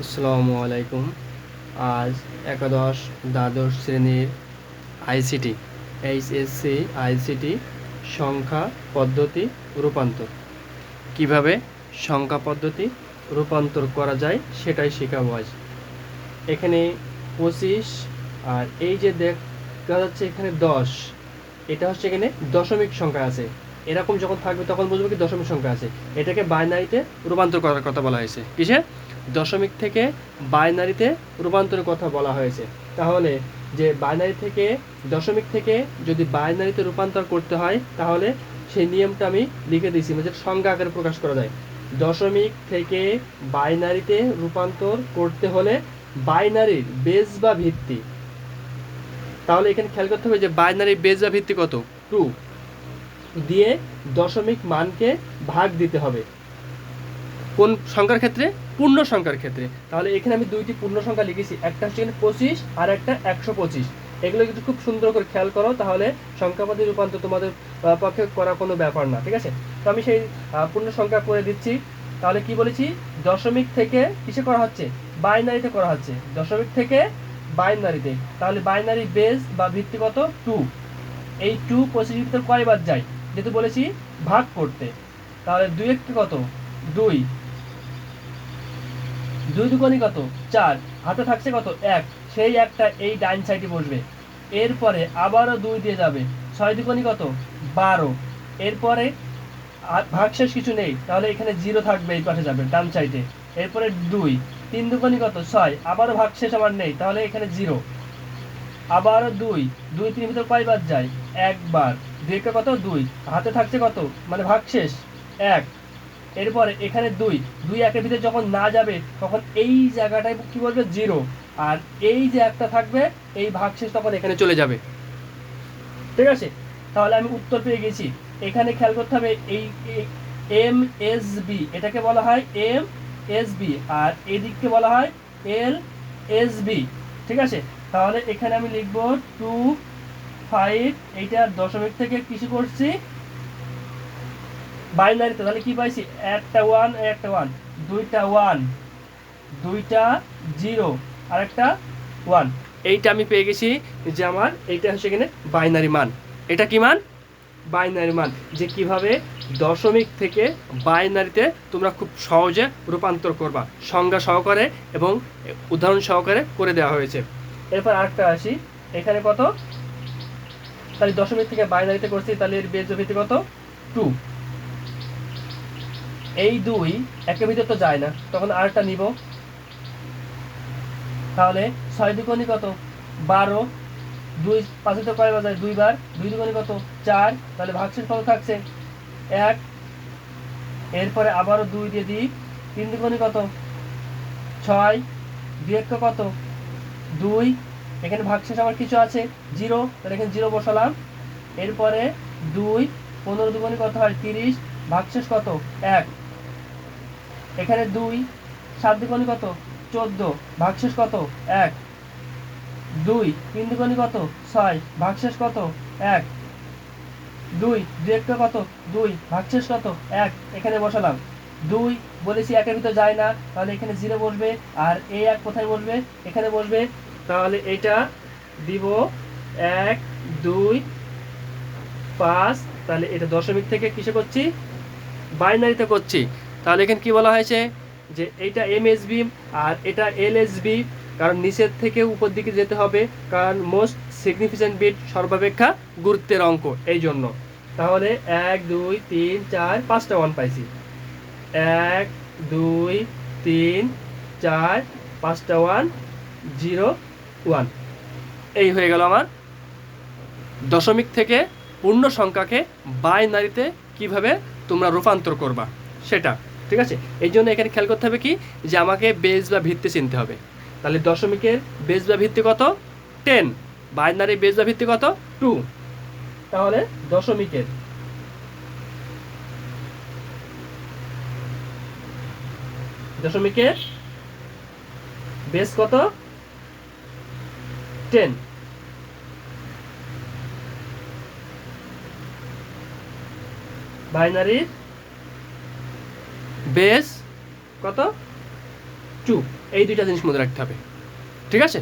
আসসালামু আলাইকুম। আজ একাদশ দ্বাদশ শ্রেণীর আইসিটি এইচএসসি আইসিটি সংখ্যা পদ্ধতি রূপান্তর কিভাবে সংখ্যা পদ্ধতি রূপান্তর করা যায় সেটাই শেখাবো আজ। এখানে 25 আর এই যে দেখা যাচ্ছে এখানে 10, এটা হচ্ছে এখানে দশমিক সংখ্যা আছে। এরকম যখন থাকবে তখন বুঝবো কি দশমিক সংখ্যা আছে। এটাকে বাইনারিতে রূপান্তর করার কথা বলা হয়েছে। কিসে? দশমিক থেকে বাইনারিতে রূপান্তরের কথা বলা হয়েছে। তাহলে যে বাইনারি থেকে দশমিক থেকে যদি বাইনারিতে রূপান্তর করতে হয় তাহলে সেই নিয়মটা আমি লিখে দিয়েছি, মানে সংখ্যা আকারে প্রকাশ করা যায়। দশমিক থেকে বাইনারিতে রূপান্তর করতে হলে বাইনারির বেস বা ভিত্তি, তাহলে এখানে খেয়াল করতে হবে যে বাইনারি বেস বা ভিত্তি কত, 2 দিয়ে দশমিক মানকে ভাগ দিতে হবে। কোন সংখ্যার ক্ষেত্রে? পূর্ণ সংখ্যার ক্ষেত্রে। তাহলে এখানে আমি দুইটি পূর্ণ সংখ্যা লিখেছি, একটা হচ্ছে 25 আর একটা 125। এগুলো কিন্তু খুব সুন্দর করে খেয়াল করো, তাহলে সংখ্যা পদ্ধতি রূপান্তর তোমাদের পক্ষে করা কোনো ব্যাপার না। ঠিক আছে, তো আমি সেই পূর্ণ সংখ্যা করে দিচ্ছি। তাহলে কি বলেছি? দশমিক থেকে কিসে করা হচ্ছে? বাইনারিতে করা হচ্ছে। দশমিক থেকে বাইনারিতে, তাহলে বাইনারি বেস বা ভিত্তি কত? 2। এই 2 25 ভিতর কয়বার যায়? যেহেতু বলেছি ভাগ করতে, তাহলে 2 একটি কত? 2, 2 দুগুণে কত? 4, হাতে থাকছে কত? 1, সেই একটা এই ডাইন সাইডে বসবে। এরপরে আবারও 2 দিয়ে যাবে, 6 দুগুণে কত? 12, এরপরে ভাগশেষ কিছু নেই, তাহলে এখানে 0 থাকবে, এই পাশে যাবে ডান সাইডে। এরপরে 2, 3 দুগুণে কত? 6, আবারও ভাগশেষ আমার নেই, তাহলে এখানে 0। আবারও 2, 2 3 ভিতর কয়বার যায়? একবার। 2 কে কত? 2, হাতে থাকছে কত, মানে ভাগশেষ 1। এরপরে এখানে 2, 2 একের ভিতরে যখন না যাবে তখন এই জায়গাটায় কি বলবে? 0। আর এই যে একটা থাকবে এই ভাগশেষ তখন এখানে চলে যাবে। ঠিক আছে, তাহলে আমি উত্তর পেয়ে গেছি। এখানে খেয়াল করতে হবে এই এম এস বি, এটাকে বলা হয় এম এস বি, আর এদিককে বলা হয় এল এস বি। ঠিক আছে, তাহলে এখানে আমি লিখবো 2 5, এইটা দশমিক থেকে কিছু করছি বাইনারিতে, তাহলে কি পাইছি? একটা 1 একটা 1, দুইটা 1, দুইটা 0 আর একটা 1। এইটা আমি পেয়ে গেছি যে আমার এইটা হচ্ছে এখানে বাইনারি মান। এটা কি মান? বাইনারি মান। যে কিভাবে দশমিক থেকে বাইনারিতে তোমরা খুব সহজে রূপান্তর করবা, সংজ্ঞা সহকারে এবং উদাহরণ সহকারে করে দেওয়া হয়েছে। এরপর আরেকটা আসি, এখানে কত? তাহলে দশমিক থেকে বাইনারিতে করছি, তাহলে এর বেজ ভিত্তি কত? 2। এই 2 একের ভিতর তো যায় না, তখন আরেকটা নিব। তাহলে 6 দুগুণে কত? 12, 2 5 তো কয়বার যায়? 2 বার। 2 দুগুণে কত? 4, তাহলে ভাগশেষ কত থাকছে? 1। এরপরে আবারও 2 দিয়ে দিই, 3 দুগুণে কত? 6, 2 একটা কত? 2, এখানে ভাগশেষ আমার কিছু আছে 0, তাহলে এখানে 0 বসালাম। এরপরে 2, 15 দুগুণে কত হয়? 30, ভাগশেষ কত? 1। এখানে 2, 7 দুগুণে কত? 14, ভাগশেষ কত? 1। 2, 3 দুগুণে কত? 6, ভাগশেষ কত? 1। 2, 2 একটা কত? 2, ভাগশেষ কত? 1, এখানে বসালাম। 2 বলেছি একের ভিতর যায় না, তাহলে এখানে 0 বসবে। আর এই 1 কোথায় বসবে? এখানে বসবে। তাহলে এটা দিব 1 2 5, তাহলে এটা দশমিক থেকে কিসে করছি? বাইনারিতে করছি। তাহলে এখানে কি বলা হয়েছে? যে এইটা এমএসবি আর এটা এলএসবি, কারণ নিচের থেকে উপর দিকে যেতে হবে, কারণ মোস্ট সিগনিফিকেন্ট বিট সর্বাপেক্ষা গুরুত্বের অঙ্ক, এই জন্য। তাহলে 1 2 3 4 5টা 1 পাইছি। 1 2 3 4 5টা 1 0 1। এই হয়ে গেল আমার দশমিক থেকে পূর্ণ সংখ্যাকে বাইনারিতে কিভাবে তোমরা রূপান্তর করবা সেটা। ঠিক আছে, এই জন্য এখানে খেয়াল করতে হবে কি, যে আমাকে বেস বা ভিত্তি চিনতে হবে। তাহলে দশমিকের বেস বা ভিত্তি কত? 10। বাইনারি বেস বা ভিত্তি কত? 2। তাহলে দশমিকের দশমিকের বেস কত? 10। বাইনারির বেস কত? 2। এই দুইটা জিনিস মনে রাখতে হবে, ঠিক আছে?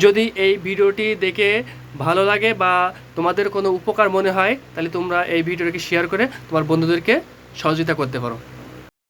যদি এই ভিডিওটি দেখে ভালো লাগে বা তোমাদের কোনো উপকার মনে হয়, তাহলে তোমরা এই ভিডিওটিকে শেয়ার করে তোমার বন্ধুদেরকে সহযোগিতা করতে পারো।